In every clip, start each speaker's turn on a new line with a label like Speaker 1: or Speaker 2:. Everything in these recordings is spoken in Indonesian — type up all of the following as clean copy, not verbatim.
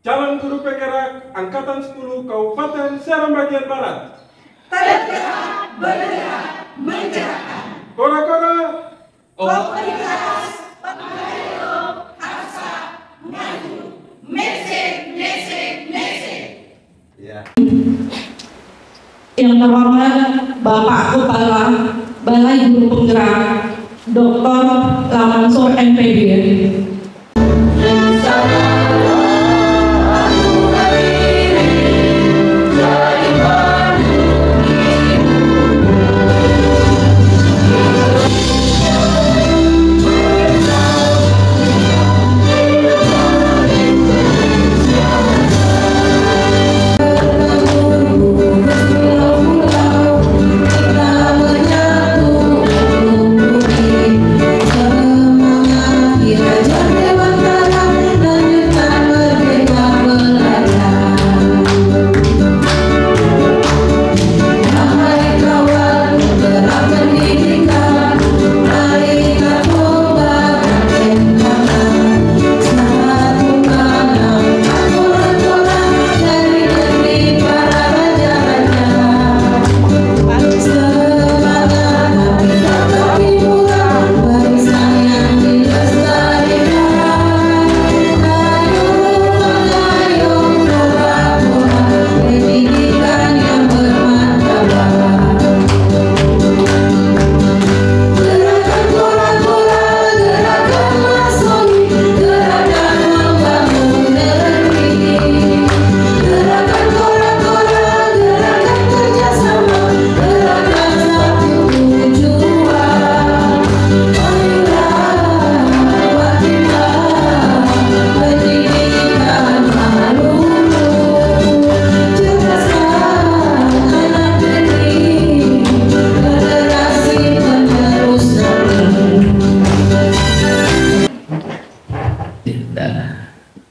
Speaker 1: Calon Guru Penggerak Angkatan 10 Kabupaten Serang bagian Barat.
Speaker 2: Tergerak, bergerak, menggerakkan.
Speaker 1: Kora-kora.
Speaker 2: Komunitas pengayom asa maju. Mesek.
Speaker 1: Ya.
Speaker 3: Yang terhormat Bapak Kepala Balai Guru Penggerak Dr. Lamansur MPD.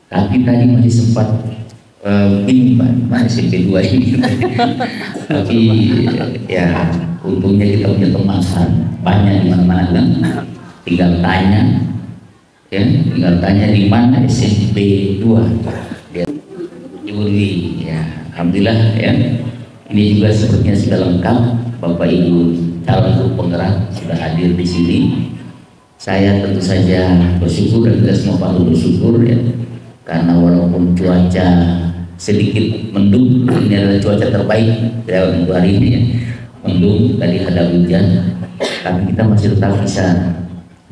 Speaker 4: Tapi tadi masih sempat bingung Pak, masih SMP2 ini. Tapi ya untungnya kita punya teman banyak di mana-mana kan. Tinggal tanya, ya, di mana SMP2. Ya, Juli, ya, alhamdulillah ya. Ini juga sepertinya sudah lengkap. Bapak Ibu calon guru penggerak sudah hadir di sini. Saya tentu saja bersyukur dan kita semua patut bersyukur ya. Karena walaupun cuaca sedikit mendung, ini adalah cuaca terbaik dalam hari ini ya. Mendung, tadi ada hujan, tapi kita masih tetap bisa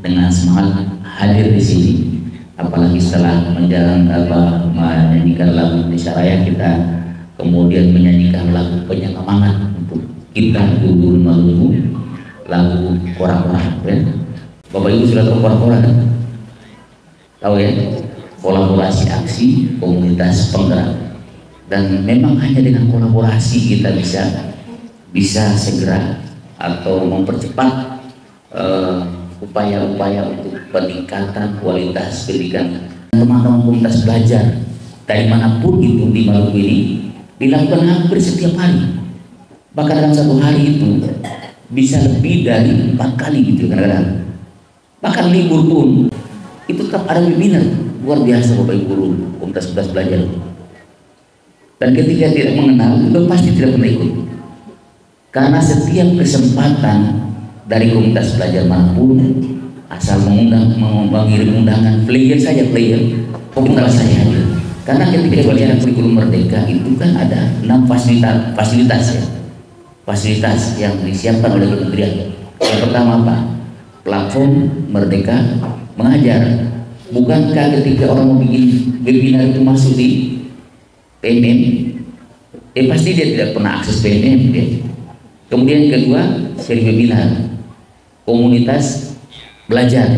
Speaker 4: dengan semangat hadir di sini. Apalagi setelah menyanyikan lagu Indonesia Raya, kita kemudian menyanyikan lagu penyemangat untuk kita guru Maluku, lagu Kora-Kora ya. Bapak Ibu sudah tahu Kora-Kora kan? Tahu ya? Kolaborasi aksi komunitas penggerak, dan memang hanya dengan kolaborasi kita bisa segera atau mempercepat upaya-upaya untuk peningkatan kualitas pendidikan teman-teman komunitas belajar dari manapun itu di Maluku ini dilakukan hampir setiap hari, bahkan dalam satu hari itu bisa lebih dari 4 kali gitu kadang-kadang, bahkan libur pun itu tetap ada webinar. Luar biasa Bapak Ibu guru komunitas belajar. Dan ketika tidak mengenal, itu pasti tidak pernah ikut. Karena setiap kesempatan dari komunitas belajar manapun, asal mengirim undangan, player saja komunitas saya hadir. Karena ketika belajar kurikulum merdeka itu kan ada 6 fasilitas ya. Fasilitas yang disiapkan oleh kementerian. Yang pertama apa? Platform Merdeka Mengajar. Bukankah ketika orang mau bikin webinar itu masuk di PMM, pasti dia tidak pernah akses PMM ya. Kemudian kedua, seri webinar komunitas belajar,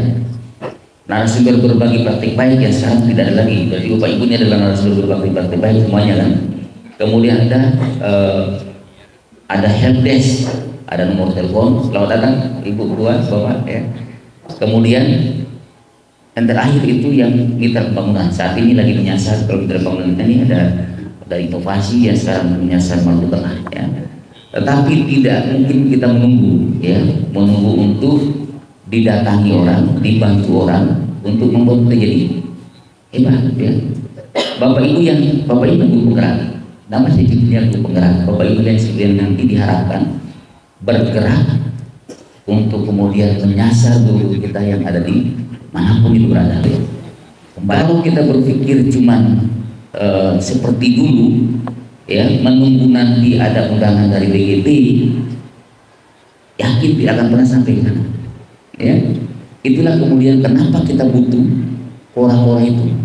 Speaker 4: narasumber berbagi praktik baik yang sekarang tidak ada lagi. Jadi Bapak Ibu ini adalah narasumber berbagi praktik baik semuanya kan. Kemudian ada helpdesk, ada nomor telepon, selamat datang Ibu Ketua, Bapak ya. Kemudian yang terakhir itu yang mitra pembangunan. Saat ini lagi menyasar, kalau mitra pembangunan kita ini ada inovasi yang sekarang menyasar Maluku Tengah ya. Tetapi tidak mungkin kita menunggu untuk didatangi orang, dibantu orang untuk membuat kita jadi hebat ya. Bapak Ibu guru penggerak, nama saya judulnya guru penggerak. Bapak Ibu yang sekalian nanti diharapkan bergerak untuk kemudian menyasar guru kita yang ada di manapun itu berada. Kalau kita berpikir cuman seperti dulu, ya, menunggu nanti ada undangan dari BGP, yakin tidak akan pernah sampai sana. Ya, itulah kemudian kenapa kita butuh kora-kora itu.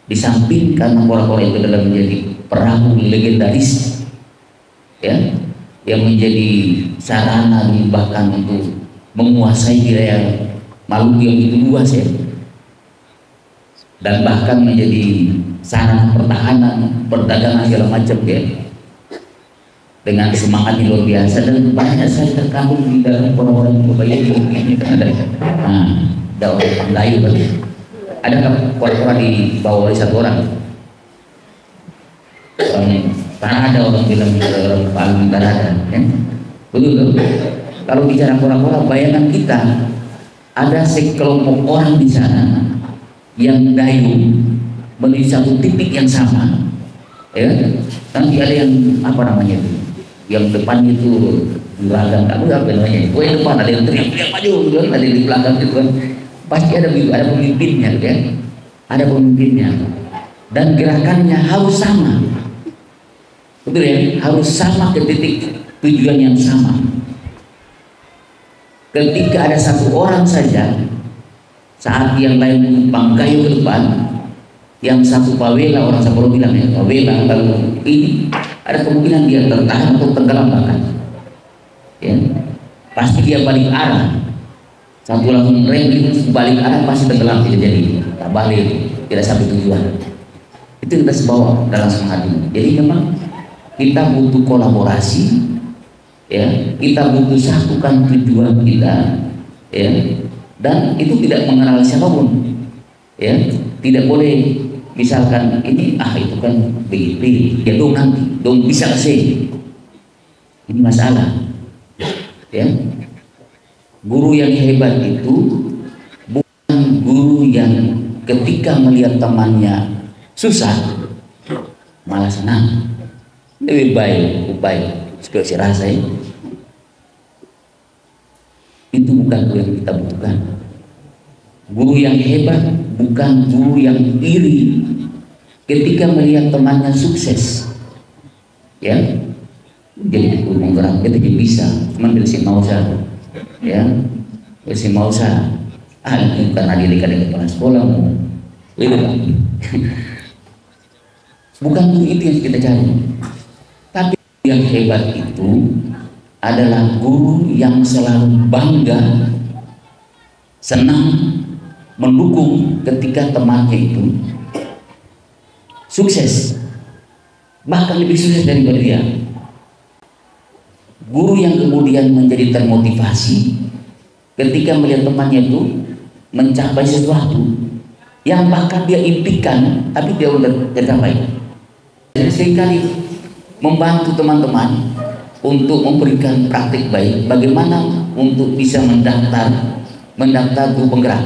Speaker 4: Di samping karena kora-kora itu adalah menjadi perahu legendaris, ya, yang menjadi sarana bahkan untuk menguasai wilayah Maluku yang begitu luas, ya, dan bahkan menjadi sarana pertahanan, perdagangan segala macam, ya, dengan semangat yang luar biasa. Dan banyak saya terkandung di dalam orang-orang Bapak Ibu ini kan ada orang Panggayu kan, ada kora-kora di bawah oleh satu orang. Karena ada orang bilang orang paling ada, ya, betul. Kalau bicara kora-kora, bayangan kita ada sekelompok orang di sana yang dayung menuju satu titik yang sama, ya. Nanti ada yang apa namanya itu, yang depan itu beragam, kamu apa namanya? Oh, yang depan ada yang teriak-teriak maju, kan? Ada yang di belakang itu kan, pasti ada pemimpinnya, kan? Ada pemimpinnya, dan gerakannya harus sama, betul ya? Harus sama ke titik tujuan yang sama. Ketika ada satu orang saja, saat yang lain Panggayu ke depan, yang satu pawela, orang Saporo bilang, ya, pawela, lalu ini ada kemungkinan dia tertahan atau tenggelam bahkan, ya, pasti dia balik arah. Satu langsung rem balik arah pasti tenggelam, tidak jadi, tak balik, tidak sampai tujuan. Itu kita sebawa dalam semangat ini. Jadi memang kita butuh kolaborasi, ya, kita butuh satukan tujuan kita, ya, dan itu tidak mengenal siapapun, ya, tidak boleh misalkan ini itu kan BGP, ya dong nanti dong bisa kasih, ini masalah, ya. Guru yang hebat itu bukan guru yang ketika melihat temannya susah malah senang, lebih baik seperti rasa itu bukan guru yang kita butuhkan. Guru yang hebat bukan guru yang iri ketika melihat temannya sukses, ya. Jadi guru penggerak kita jadi bisa, cuman bersih mau saya, ya, bersih mau saya. Itu karena dia dekat kepala sekolah, itu kan. Bukan guru itu yang kita cari, tapi yang hebat itu adalah guru yang selalu bangga, senang, mendukung ketika temannya itu sukses, bahkan lebih sukses daripada dia. Guru yang kemudian menjadi termotivasi ketika melihat temannya itu mencapai sesuatu yang bahkan dia impikan tapi dia sudah tercapai. Jadi seringkali membantu teman-teman untuk memberikan praktik baik, bagaimana untuk bisa mendaftar guru penggerak,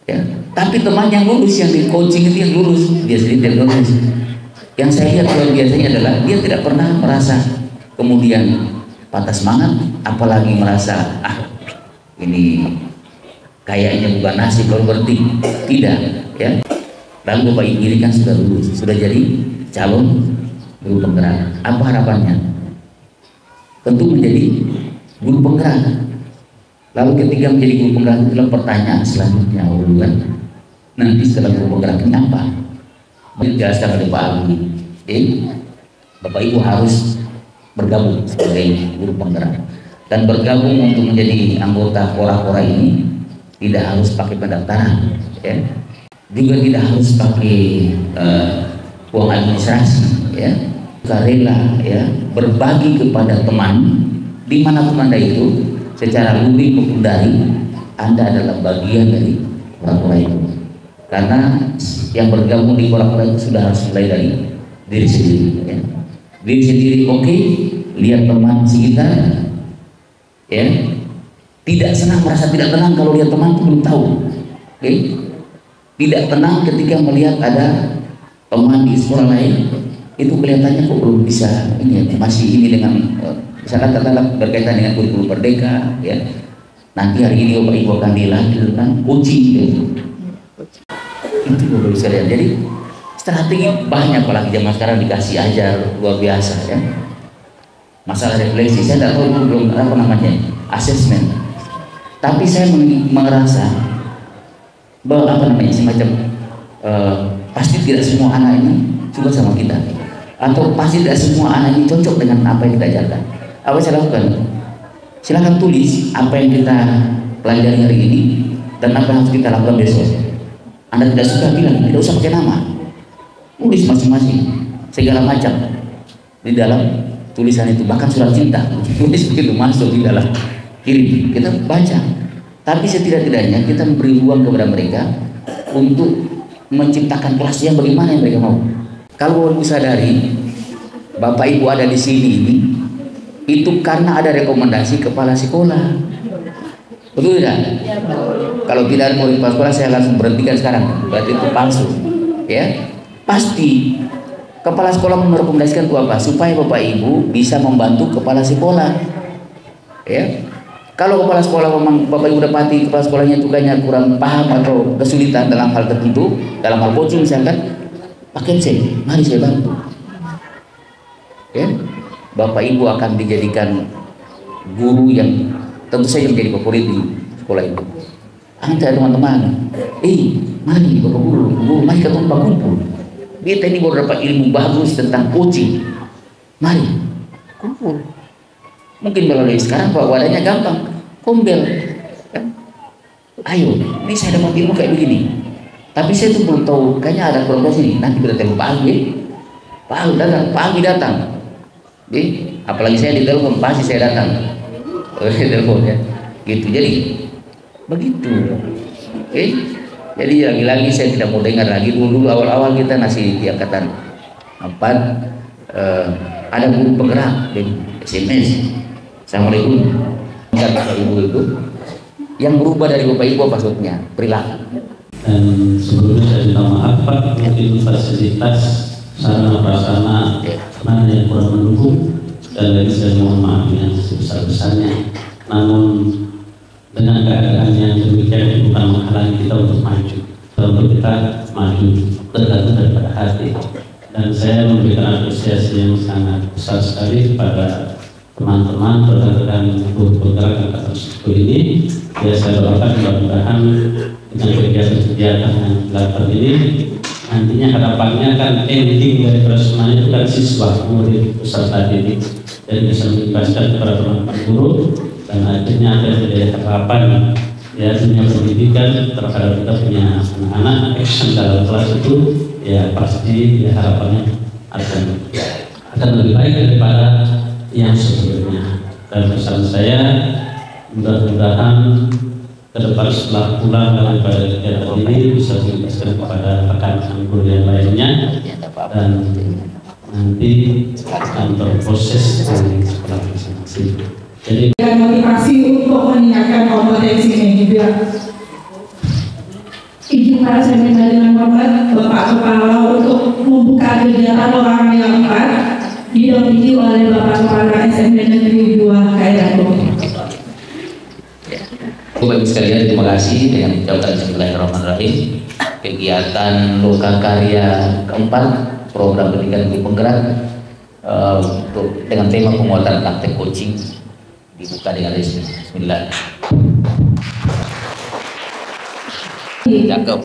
Speaker 4: ya. Tapi teman yang lulus, yang di coaching itu yang lulus, dia sendiri tidak lulus. Yang saya lihat luar biasanya adalah dia tidak pernah merasa kemudian patah semangat, apalagi merasa ini kayaknya bukan nasib kalau berhenti, tidak, ya. Lalu Bapak Ibu ini kan sudah lulus, sudah jadi calon guru penggerak. Apa harapannya? Tentu menjadi guru penggerak. Lalu ketika menjadi guru penggerak itulah pertanyaan selanjutnya, kan? Nanti setelah guru penggerak ini apa? Dijelaskan oleh Pak Ali. Bapak Ibu harus bergabung sebagai guru penggerak dan bergabung untuk menjadi anggota kora-kora ini tidak harus pakai pendaftaran, ya. Juga tidak harus pakai uang administrasi, ya. Rela, ya, berbagi kepada teman dimanapun Anda itu secara luring maupun daring, Anda adalah bagian dari kora-kora itu. Karena yang bergabung di kora-kora itu sudah harus mulai dari diri sendiri, ya. Diri sendiri, oke, lihat teman sekitar, ya, tidak senang, merasa tidak tenang kalau lihat teman itu belum tahu, oke. Tidak tenang ketika melihat ada teman di sekolah lain itu kelihatannya kok belum bisa ini ya, masih ini dengan misalkan katakanlah berkaitan dengan kurikulum merdeka ya. Nanti hari ini Bapak Ibu akan dilatih tentang coaching gitu. Itu Bapak Ibu sekalian. Jadi strategi banyak, apalagi zaman sekarang dikasih ajar luar biasa ya. Masalah refleksi saya tidak tahu, belum apa namanya assessment. Tapi saya merasa bahwa apa namanya semacam pasti tidak semua anak ini suka sama kita, atau pasti tidak semua anak ini cocok dengan apa yang kita ajarkan. Apa yang saya lakukan? Silahkan tulis apa yang kita pelajari hari ini dan apa yang harus kita lakukan besok. Anda tidak suka, bilang, tidak usah pakai nama, tulis masing-masing segala macam di dalam tulisan itu, bahkan surat cinta tulis begitu, masuk di dalam, kirim, kita baca. Tapi setidak-tidaknya kita memberi ruang kepada mereka untuk menciptakan kelas yang bagaimana yang mereka mau. Kalau Ibu sadari Bapak Ibu ada di sini ini itu karena ada rekomendasi kepala sekolah, betul tidak?
Speaker 2: Ya, betul.
Speaker 4: Kalau tidak ada kepala sekolah saya langsung berhentikan sekarang, berarti itu palsu ya. Pasti kepala sekolah merekomendasikan itu apa? Supaya Bapak Ibu bisa membantu kepala sekolah ya. Kalau kepala sekolah memang Bapak Ibu dapati kepala sekolahnya itu kayaknya kurang paham atau kesulitan dalam hal tertentu, dalam hal coaching misalkan, pakai saya, mari saya bantu ya. Bapak Ibu akan dijadikan guru yang tentu saja menjadi favorit di sekolah itu. Anda teman-teman, mari Bapak Guru, mari kita kumpul. Kita ini baru dapat ilmu bagus tentang coaching. Mari kumpul. Mungkin melalui sekarang Pak wadahnya gampang, kombel. Kan? Ayo, ini saya dapat ilmu kayak begini. Tapi saya tuh belum tahu, kayaknya ada kurang sini. Nanti kita telepon Pak Agi datang. Apalagi saya ditelepon, pasti saya datang. Telepon ya, gitu. Jadi begitu. Jadi lagi-lagi saya tidak mau dengar lagi. Dulu awal-awal kita masih di angkatan 4 ada guru penggerak di SMS. Assalamualaikum. Bapak Ibu itu yang berubah dari Bapak Ibu maksudnya perilaku.
Speaker 5: Dan sebelumnya saya minta maaf Pak, mungkin fasilitas sarana prasarana mana yang kurang mendukung, dan lagi saya mohon maaf yang sebesar-besarnya. Namun dengan keadaan yang demikian bukan menghalangi kita untuk maju. Untuk kita maju tergantung daripada hati. Dan saya memberikan apresiasi yang sangat besar sekali kepada teman-teman rekan-rekan guru penggerak angkatan 10 ini. Ya, saya doakan mudah-mudahan dengan kegiatan-kegiatan yang dilakukan ini nantinya harapannya kan ending dari semuanya itu kan siswa murid peserta didik, dan bisa menjelaskan kepada teman-teman guru, dan akhirnya ada menjadi harapan ya dunia pendidikan terhadap kita punya anak-anak action dalam kelas itu ya pasti ya harapannya akan lebih baik daripada yang sebelumnya. Dan pesan saya mudah-mudahan ke depan setelah pulang daripada kegiatan ini bisa dijelaskan kepada rekan-rekan guru yang lainnya, dan nanti akan berproses di sekolah masing-masing. Jadi
Speaker 3: motivasi untuk meningkatkan kompetensinya juga. Izin para saya minta dengan hormat Bapak Kepala untuk membuka kegiatan orang yang 4 didampingi oleh Bapak Kepala SMP Negeri 2 Kairatu.
Speaker 4: Bapak Ibu sekalian, terima kasih dengan ucapan bismillahirrahmanirrahim. Kegiatan lokakarya keempat program pendidikan guru penggerak dengan tema penguatan praktek coaching dibuka dengan resmi. Bismillah. Cakep.